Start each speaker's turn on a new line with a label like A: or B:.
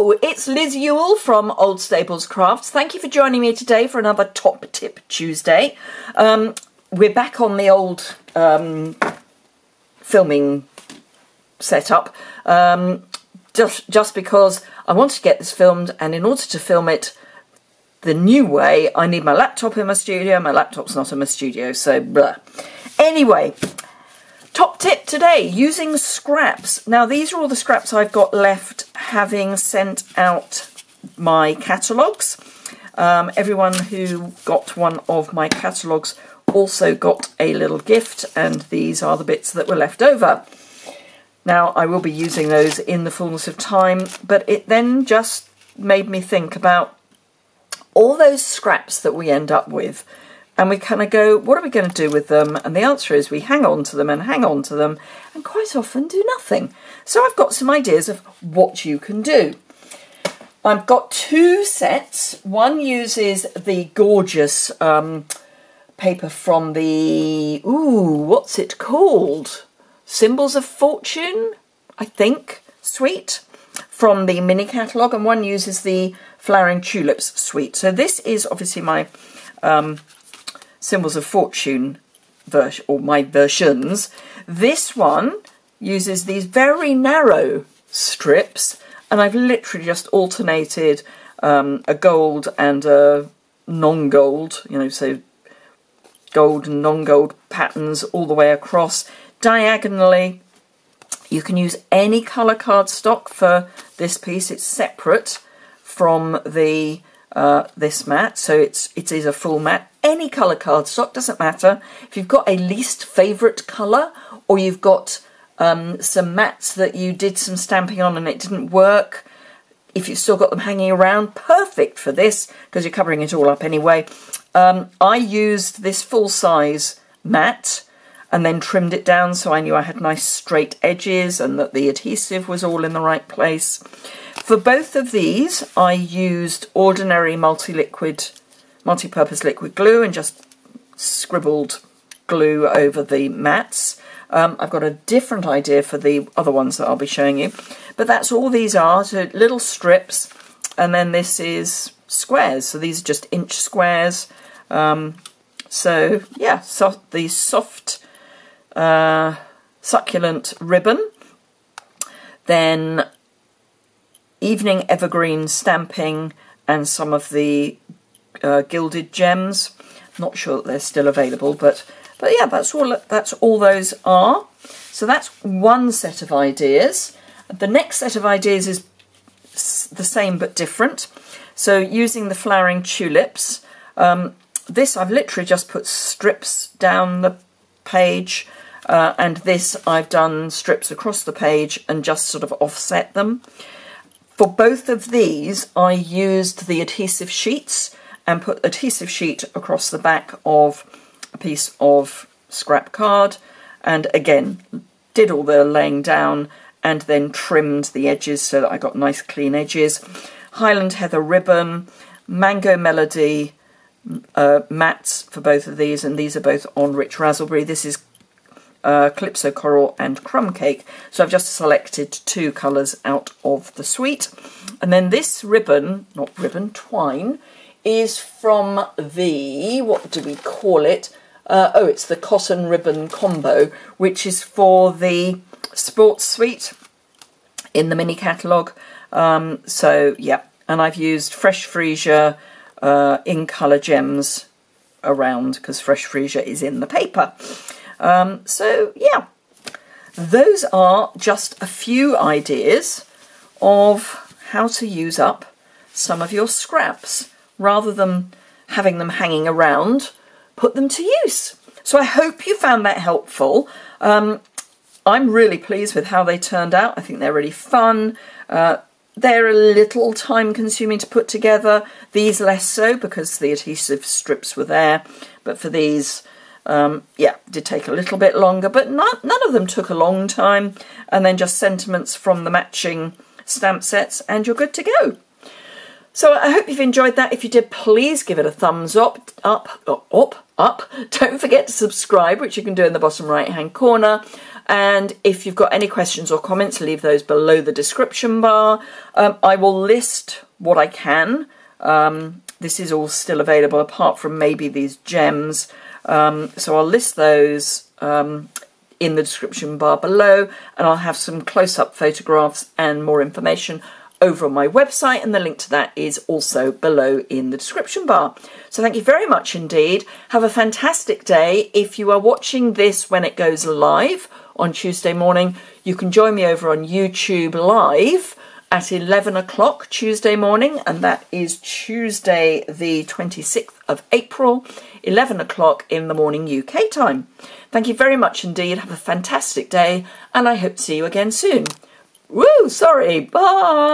A: Hello, it's Liz Yuille from Old Staples Crafts. Thank you for joining me today for another Top Tip Tuesday. We're back on the old filming setup, just because I want to get this filmed, and in order to film it the new way, I need my laptop in my studio. My laptop's not in my studio, so blah. Anyway, top tip today, using scraps. Now, these are all the scraps I've got left, having sent out my catalogues. Everyone who got one of my catalogues also got a little gift, and these are the bits that were left over. Now, I will be using those in the fullness of time, but it then just made me think about all those scraps that we end up with. And we kind of go, what are we going to do with them? And the answer is we hang on to them and hang on to them and quite often do nothing. So I've got some ideas of what you can do. I've got two sets. One uses the gorgeous paper from the, what's it called? Symbols of Fortune, I think, suite from the mini catalogue. And one uses the Flowering Tulips suite. So this is obviously my Symbols of Fortune version, or my versions. This one uses these very narrow strips, and I've literally just alternated a gold and a non-gold, so gold and non-gold patterns all the way across. Diagonally, you can use any colour cardstock for this piece. It's separate from the this mat, so it is a full mat. Any colour cardstock, doesn't matter. If you've got a least favourite colour, or you've got some mats that you did some stamping on and it didn't work, if you've still got them hanging around, perfect for this, because you're covering it all up anyway. I used this full-size mat and then trimmed it down so I knew I had nice straight edges and that the adhesive was all in the right place. For both of these, I used ordinary multi-purpose liquid glue and just scribbled glue over the mats. I've got a different idea for the other ones that I'll be showing you, but that's all these are, so little strips, and then this is squares, so these are just inch squares. So yeah, so the soft succulent ribbon, then evening evergreen stamping, and some of the gilded gems. Not sure that they're still available, but yeah, that's all those are. So that's one set of ideas. The next set of ideas is the same but different. So using the Flowering Tulips, this I've literally just put strips down the page, and this I've done strips across the page and just sort of offset them. For both of these, I used the adhesive sheets and put adhesive sheet across the back of a piece of scrap card, and again did all the laying down and then trimmed the edges so that I got nice clean edges. Highland Heather ribbon, Mango Melody mats for both of these, and these are both on Rich Razzleberry. This is Calypso Coral and Crumb Cake, so I've just selected two colours out of the suite. And then this ribbon, not ribbon, twine, is from the, what do we call it? It's the Cotton Ribbon Combo, which is for the Sports Suite in the mini catalogue. So yeah, and I've used Fresh Freesia in colour gems around, because Fresh Freesia is in the paper. So yeah, those are just a few ideas of how to use up some of your scraps. Rather than having them hanging around, put them to use. So I hope you found that helpful. I'm really pleased with how they turned out. I think they're really fun. They're a little time consuming to put together. These less so, because the adhesive strips were there. But for these, yeah, did take a little bit longer, but none of them took a long time. And then just sentiments from the matching stamp sets and you're good to go. So I hope you've enjoyed that. If you did, please give it a thumbs up. Don't forget to subscribe, which you can do in the bottom right hand corner. And if you've got any questions or comments, leave those below the description bar. I will list what I can. This is all still available apart from maybe these gems. So I'll list those in the description bar below, and I'll have some close-up photographs and more information over on my website, and the link to that is also below in the description bar. So thank you very much indeed. Have a fantastic day. If you are watching this when it goes live on Tuesday morning, you can join me over on YouTube live at 11 o'clock Tuesday morning, and that is Tuesday the 26th of April, 11 o'clock in the morning UK time. Thank you very much indeed. Have a fantastic day, and I hope to see you again soon. Woo, sorry, bye.